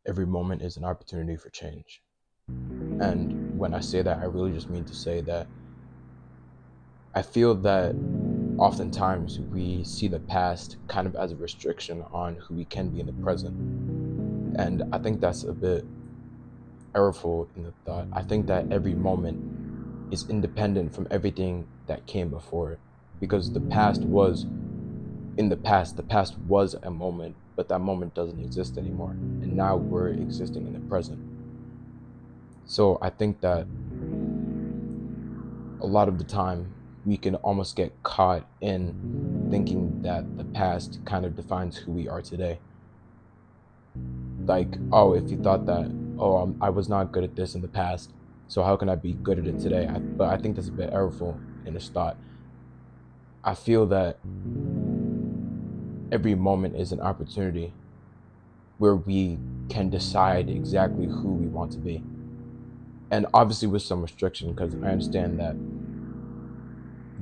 every moment is an opportunity for change. And when I say that, I really just mean to say that I feel that oftentimes we see the past kind of as a restriction on who we can be in the present. And I think that's a bit errorful in the thought. I think that every moment is independent from everything that came before it. Because the past was a moment, but that moment doesn't exist anymore. And now we're existing in the present. So I think that a lot of the time we can almost get caught in thinking that the past kind of defines who we are today. Like, oh, if you thought that, oh, I was not good at this in the past, so how can I be good at it today? But I think that's a bit errorful in this thought. I feel that every moment is an opportunity where we can decide exactly who we want to be. And obviously with some restriction, because I understand that,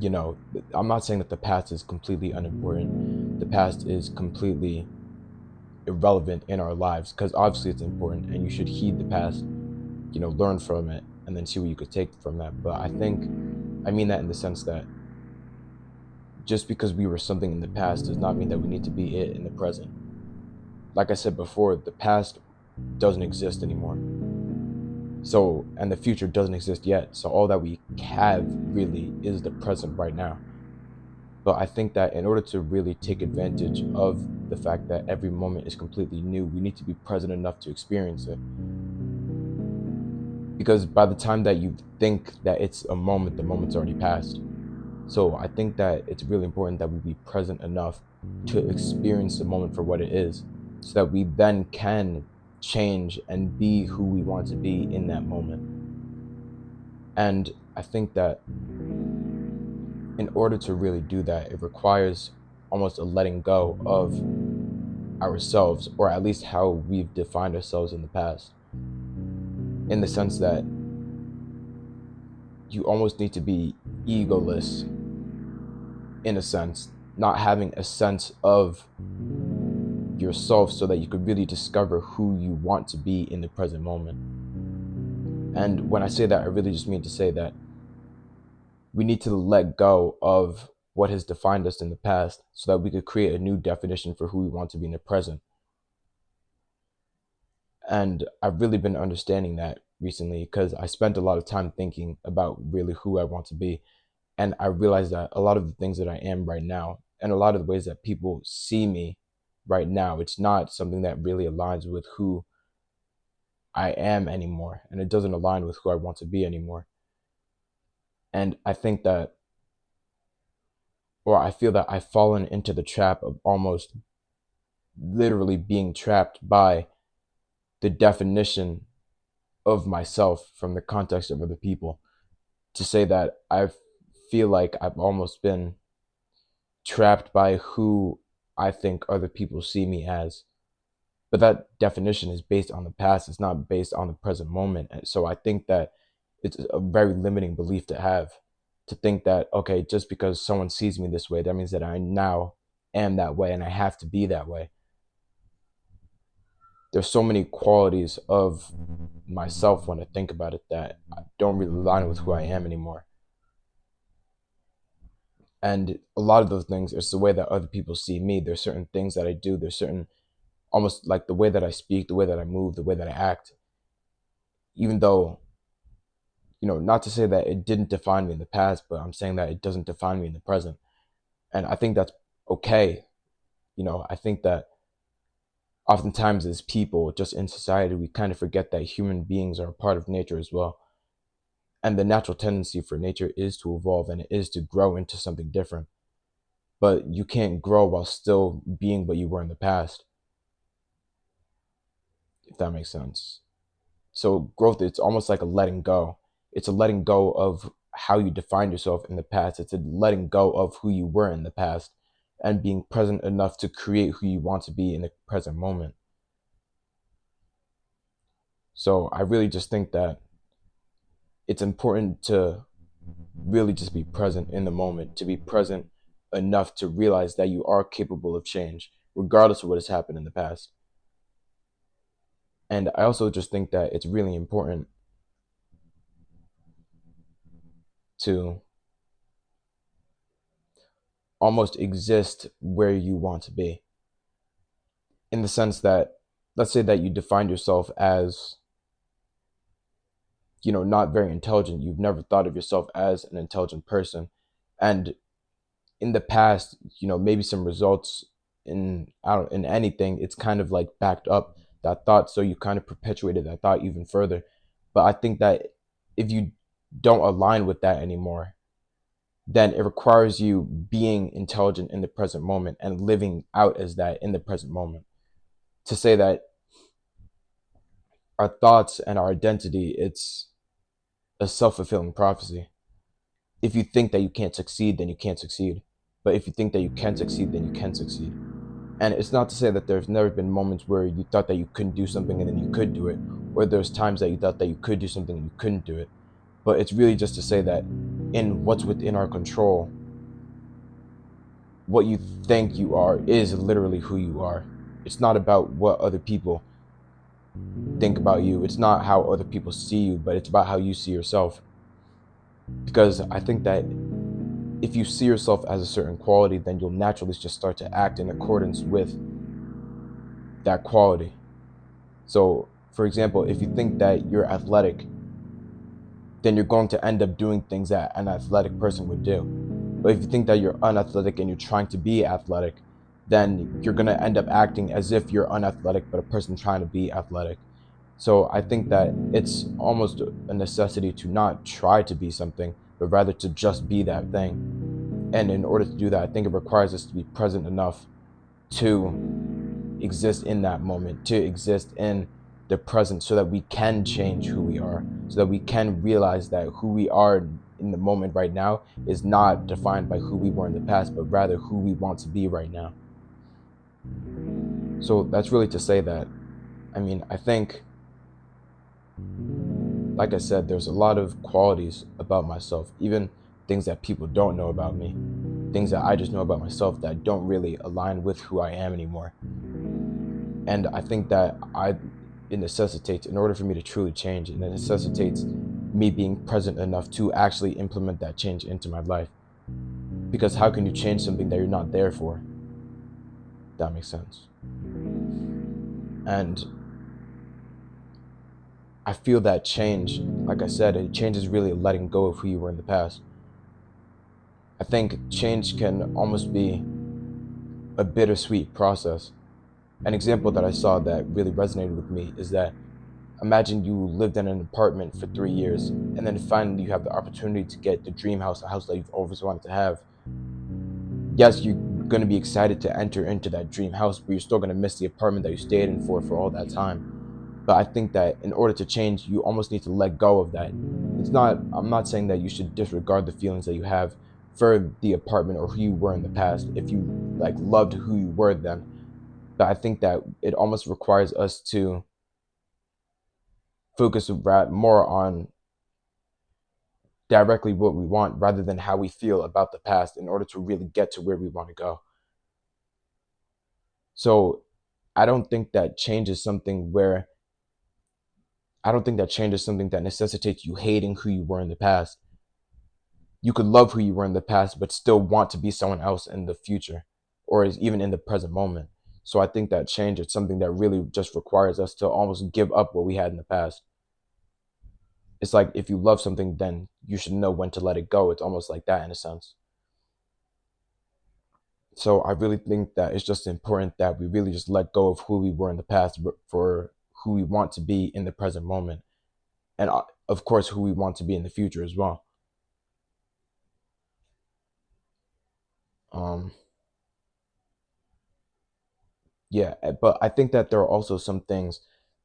you know, I'm not saying that the past is completely unimportant. The past is completely irrelevant in our lives, because obviously it's important and you should heed the past, learn from it and then see what you could take from that. But I mean that in the sense that just because we were something in the past does not mean that we need to be it in the present. Like I said before, the past doesn't exist anymore. So, and the future doesn't exist yet. So all that we have really is the present right now. But I think that in order to really take advantage of the fact that every moment is completely new, we need to be present enough to experience it. Because by the time that you think that it's a moment, the moment's already passed. So I think that it's really important that we be present enough to experience the moment for what it is, so that we then can change and be who we want to be in that moment. And I think that in order to really do that, it requires almost a letting go of ourselves, or at least how we've defined ourselves in the past. In the sense that you almost need to be egoless, in a sense, not having a sense of yourself so that you could really discover who you want to be in the present moment. And when I say that, I really just mean to say that we need to let go of what has defined us in the past so that we could create a new definition for who we want to be in the present. And I've really been understanding that recently because I spent a lot of time thinking about really who I want to be. And I realized that a lot of the things that I am right now, and a lot of the ways that people see me right now, it's not something that really aligns with who I am anymore. And it doesn't align with who I want to be anymore. And I think that, or I feel that I've fallen into the trap of almost literally being trapped by the definition of myself from the context of other people. To say that I feel like I've almost been trapped by who I think other people see me as. But that definition is based on the past, it's not based on the present moment. And so I think that it's a very limiting belief to have, to think that, okay, just because someone sees me this way, that means that I now am that way and I have to be that way. There's so many qualities of myself when I think about it that don't really align with who I am anymore. And a lot of those things is the way that other people see me. There's certain things that I do. There's certain, almost like the way that I speak, the way that I move, the way that I act. Even though, not to say that it didn't define me in the past, but I'm saying that it doesn't define me in the present. And I think that's okay. I think that oftentimes as people, just in society, we kind of forget that human beings are a part of nature as well. And the natural tendency for nature is to evolve and it is to grow into something different. But you can't grow while still being what you were in the past, if that makes sense. So growth, it's almost like a letting go. It's a letting go of how you defined yourself in the past. It's a letting go of who you were in the past and being present enough to create who you want to be in the present moment. So I really just think that it's important to really just be present in the moment, to be present enough to realize that you are capable of change, regardless of what has happened in the past. And I also just think that it's really important to almost exist where you want to be, in the sense that, let's say that you define yourself as, not very intelligent. You've never thought of yourself as an intelligent person. And in the past, maybe some results in, I don't, in anything, it's kind of like backed up that thought. So you kind of perpetuated that thought even further. But I think that if you don't align with that anymore, then it requires you being intelligent in the present moment and living out as that in the present moment. To say that our thoughts and our identity, it's a self-fulfilling prophecy. If you think that you can't succeed, then you can't succeed. But if you think that you can succeed, then you can succeed. And it's not to say that there's never been moments where you thought that you couldn't do something and then you could do it, or there's times that you thought that you could do something and you couldn't do it. But it's really just to say that in what's within our control, what you think you are is literally who you are. It's not about what other people think about you. It's not how other people see you, but it's about how you see yourself. Because I think that if you see yourself as a certain quality, then you'll naturally just start to act in accordance with that quality. So, for example, if you think that you're athletic, then you're going to end up doing things that an athletic person would do. But if you think that you're unathletic and you're trying to be athletic, then you're going to end up acting as if you're unathletic, but a person trying to be athletic. So I think that it's almost a necessity to not try to be something, but rather to just be that thing. And in order to do that, I think it requires us to be present enough to exist in that moment, to exist in the present, so that we can change who we are, so that we can realize that who we are in the moment right now is not defined by who we were in the past, but rather who we want to be right now. So that's really to say that, I think, like I said, there's a lot of qualities about myself, even things that people don't know about me, things that I just know about myself that don't really align with who I am anymore. And I think that it necessitates, in order for me to truly change, it necessitates me being present enough to actually implement that change into my life. Because how can you change something that you're not there for? That makes sense. And I feel that change, like I said, change is really letting go of who you were in the past. I think change can almost be a bittersweet process. An example that I saw that really resonated with me is that, imagine you lived in an apartment for 3 years, and then finally you have the opportunity to get the dream house, a house that you've always wanted to have. Yes, you're going to be excited to enter into that dream house, but you're still going to miss the apartment that you stayed in for all that time. But I think that in order to change, you almost need to let go of that. I'm not saying that you should disregard the feelings that you have for the apartment or who you were in the past if you like loved who you were then. But I think that it almost requires us to focus more on directly what we want rather than how we feel about the past in order to really get to where we want to go. So I don't think that change is something where I don't think that change is something that necessitates you hating who you were in the past. You could love who you were in the past, but still want to be someone else in the future, or is even in the present moment. So I think that change is something that really just requires us to almost give up what we had in the past. It's like if you love something, then you should know when to let it go. It's almost like that in a sense. So I really think that it's just important that we really just let go of who we were in the past for who we want to be in the present moment. And of course, who we want to be in the future as well. Um, yeah, but I think that there are also some things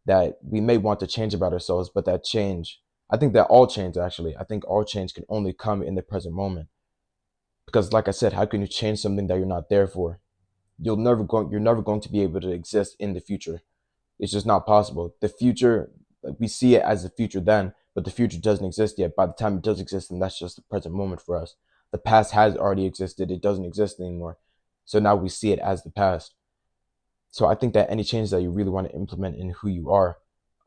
that we may want to change about ourselves, but that change, I think that all change actually, I think all change can only come in the present moment. Because like I said, how can you change something that you're not there for? You're never going to be able to exist in the future. It's just not possible. The future, like, we see it as the future then, but the future doesn't exist yet. By the time it does exist, then that's just the present moment for us. The past has already existed. It doesn't exist anymore. So now we see it as the past. So I think that any change that you really want to implement in who you are,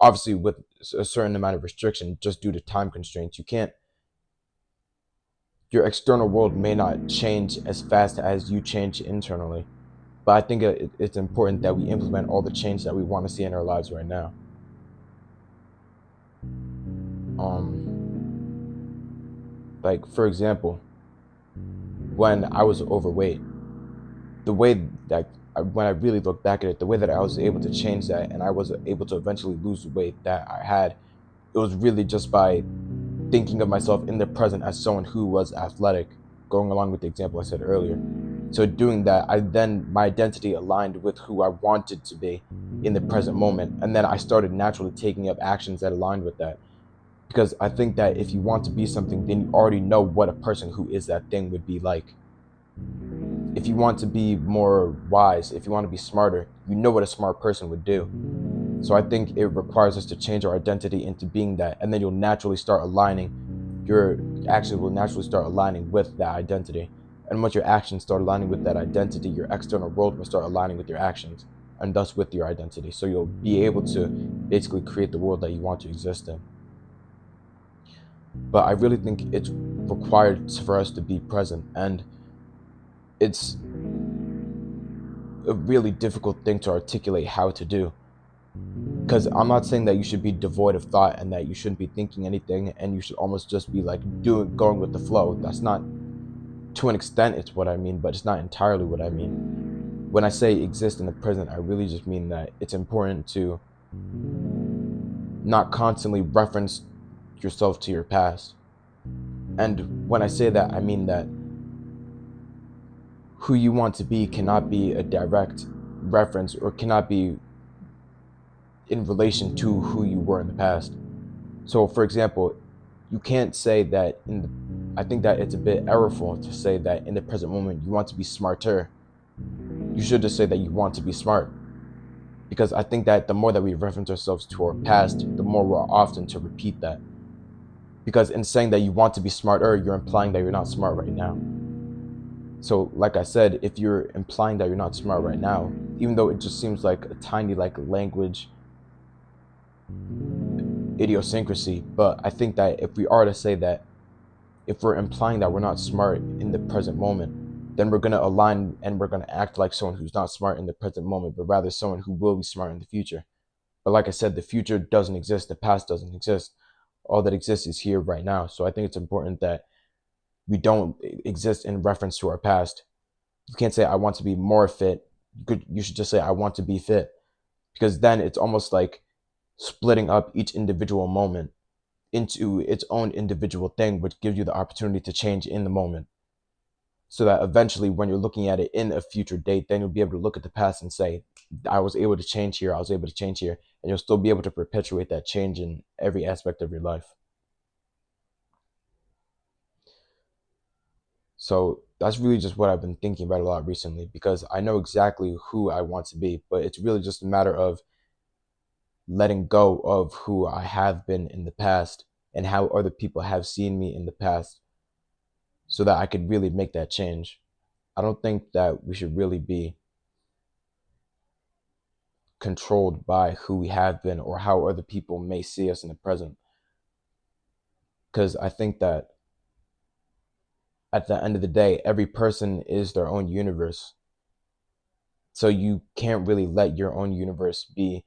obviously with a certain amount of restriction just due to time constraints. You can't, your external world may not change as fast as you change internally. But I think it's important that we implement all the change that we want to see in our lives right now. Like for example, when I was overweight, the way that when I really look back at it, the way that I was able to change that and I was able to eventually lose the weight that I had, it was really just by thinking of myself in the present as someone who was athletic, going along with the example I said earlier. So doing that, I then my identity aligned with who I wanted to be in the present moment, and then I started naturally taking up actions that aligned with that. Because I think that if you want to be something, then you already know what a person who is that thing would be like. If you want to be more wise, if you want to be smarter, you know what a smart person would do. So I think it requires us to change our identity into being that, and then you'll naturally start aligning. Your actions will naturally start aligning with that identity. And once your actions start aligning with that identity, your external world will start aligning with your actions, and thus with your identity. So you'll be able to basically create the world that you want to exist in. But I really think it's required for us to be present, and it's a really difficult thing to articulate how to do. Because I'm not saying that you should be devoid of thought and that you shouldn't be thinking anything and you should almost just be like going with the flow. That's not, to an extent, it's what I mean, but it's not entirely what I mean. When I say exist in the present, I really just mean that it's important to not constantly reference yourself to your past. And when I say that, I mean that who you want to be cannot be a direct reference or cannot be in relation to who you were in the past. So, for example, you can't say that I think that it's a bit errorful to say that in the present moment you want to be smarter. You should just say that you want to be smart. Because I think that the more that we reference ourselves to our past, the more we're often to repeat that. Because in saying that you want to be smarter, you're implying that you're not smart right now. So, like I said, if you're implying that you're not smart right now, even though it just seems like a tiny like language idiosyncrasy, but I think that if we are to say that, if we're implying that we're not smart in the present moment, then we're going to align and we're going to act like someone who's not smart in the present moment, but rather someone who will be smart in the future. But like I said, the future doesn't exist, the past doesn't exist. All that exists is here right now. So I think it's important that we don't exist in reference to our past. You can't say I want to be more fit. You should just say I want to be fit, because then it's almost like splitting up each individual moment into its own individual thing, which gives you the opportunity to change in the moment. So that eventually, when you're looking at it in a future date, then you'll be able to look at the past and say, I was able to change here, I was able to change here, and you'll still be able to perpetuate that change in every aspect of your life. So that's really just what I've been thinking about a lot recently, because I know exactly who I want to be, but it's really just a matter of letting go of who I have been in the past and how other people have seen me in the past so that I could really make that change. I don't think that we should really be controlled by who we have been or how other people may see us in the present. Because I think that at the end of the day, every person is their own universe. So you can't really let your own universe be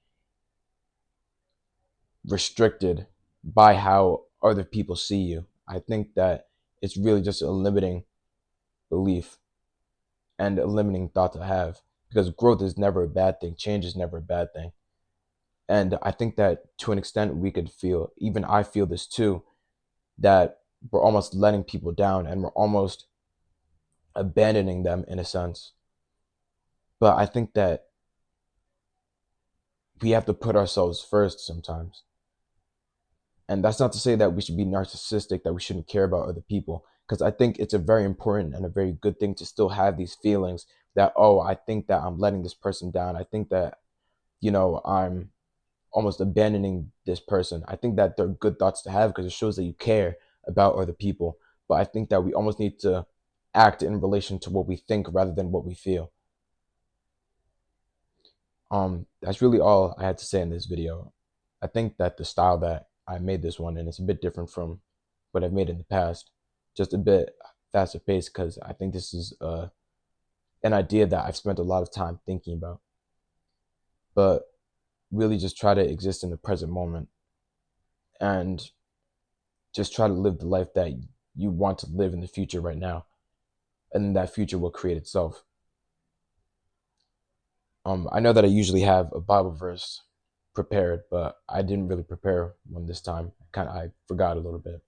restricted by how other people see you. I think that it's really just a limiting belief and a limiting thought to have, because growth is never a bad thing, change is never a bad thing. And I think that to an extent we could feel, even I feel this too, that we're almost letting people down and we're almost abandoning them in a sense. But I think that we have to put ourselves first sometimes. And that's not to say that we should be narcissistic, that we shouldn't care about other people, because I think it's a very important and a very good thing to still have these feelings that, oh, I think that I'm letting this person down. I think that, I'm almost abandoning this person. I think that they're good thoughts to have because it shows that you care about other people. But I think that we almost need to act in relation to what we think rather than what we feel. That's really all I had to say in this video. I think that the style that I made this one in is a bit different from what I've made in the past, just a bit faster paced because I think this is an idea that I've spent a lot of time thinking about. But really, just try to exist in the present moment and just try to live the life that you want to live in the future right now, and that future will create itself. I know that I usually have a Bible verse prepared, but I didn't really prepare one this time. I forgot a little bit,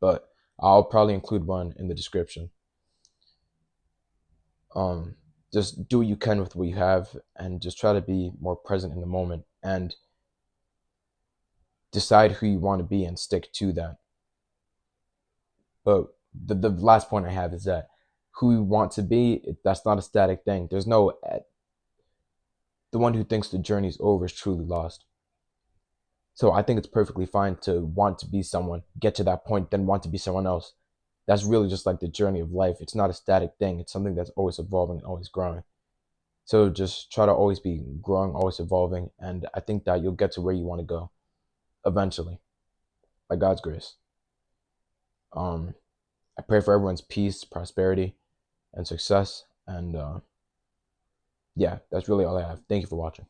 but I'll probably include one in the description. Um, just do what you can with what you have, and just try to be more present in the moment, and decide who you want to be and stick to that. But the last point I have is that who you want to be, that's not a static thing. There's no, the one who thinks the journey's over is truly lost. So I think it's perfectly fine to want to be someone, get to that point, then want to be someone else. That's really just like the journey of life. It's not a static thing. It's something that's always evolving and always growing. So just try to always be growing, always evolving, and I think that you'll get to where you want to go eventually, by God's grace. Um, I pray for everyone's peace, prosperity, and success. And yeah, that's really all I have. Thank you for watching.